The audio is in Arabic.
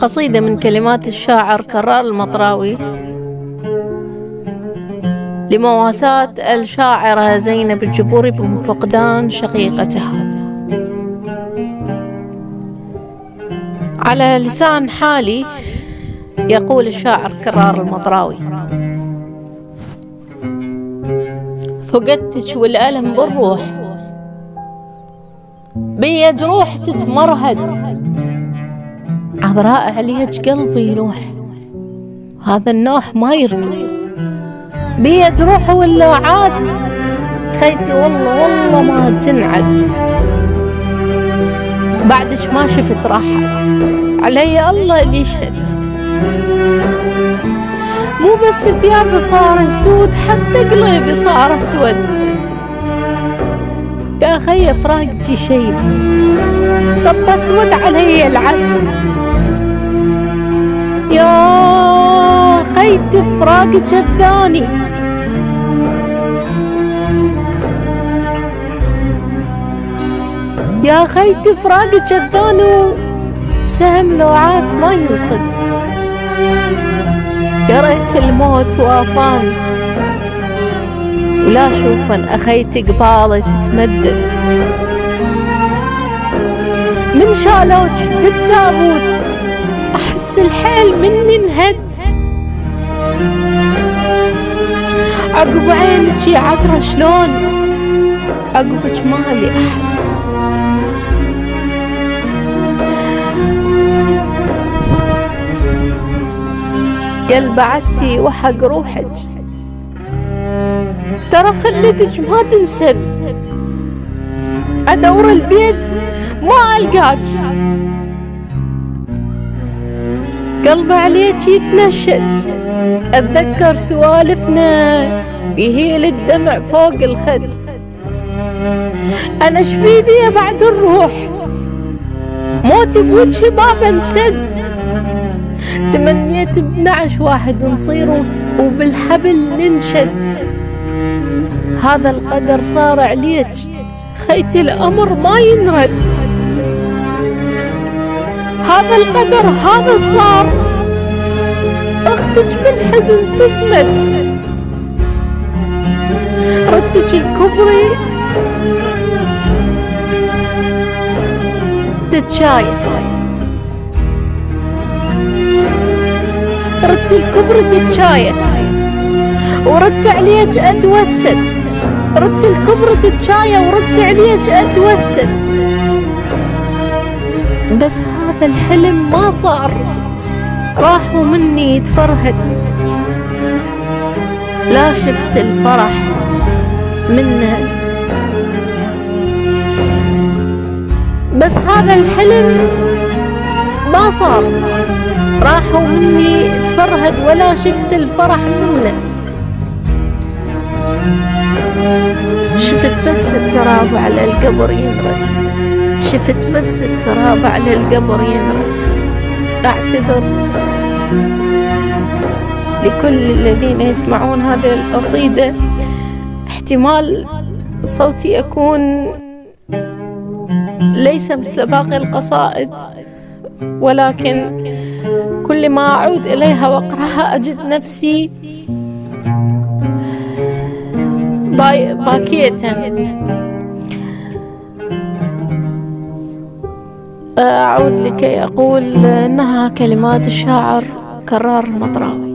قصيدة من كلمات الشاعر كرار المطراوي لمواساة الشاعرة زينب الجبوري بفقدان شقيقتها. على لسان حالي يقول الشاعر كرار المطراوي: فقدتك والألم بالروح، بيا جروح تتمرهد، عذراء عليك قلبي ينوح، هذا النوح ما يرقد، بيا جروح واللوعات خيتي والله والله ما تنعد، بعدش ما شفت راحة علي الله اللي يشهد، مو بس ثيابي صار سود حتى قلبي صار اسود، يا خي فراقتي شيب صب اسود علي العد، يا خيت فراقك الثاني، يا خيت فراقك الثاني سهم لوعات ما ينصد، يا ريت الموت وافاني ولا شوفن أخيت قبالي تتمدد، من شالوج بالتابوت أحس الحيل مني انهد، عقب عينك يا عذرة شلون عقبك مالي أحد، يل بعدتي وحق روحك ترى خلتك ما تنسد، أدور البيت ما ألقاك، قلبي عليك يتنشد، أتذكر سوالفنا يهيل الدمع فوق الخد، أنا شبيدي بعد الروح موتي بوجهي باب انسد، تمنيت ب12 واحد نصير وبالحبل ننشد، هذا القدر صار عليك خيتي الأمر ما ينرد، هذا القدر هذا صار، أختك بالحزن تسمد، ردك الكبري تتشاير، ردت الكبر تتشاير ورد عليك أتوسد، ردت الكبر تتشاير ورد عليك أتوسد، بس هذا الحلم ما صار، راحوا مني يتفرهد، لا شفت الفرح منه، بس هذا الحلم ما صار، راحوا مني تفرهد ولا شفت الفرح منه، شفت بس التراب على القبر ينرد، شفت بس التراب على القبر ينرد، أعتذر لكل الذين يسمعون هذه القصيدة، احتمال صوتي يكون ليس مثل باقي القصائد، ولكن كل ما أعود إليها وأقرأها أجد نفسي باكية. أعود لكي أقول إنها كلمات الشاعر كرار المطراوي.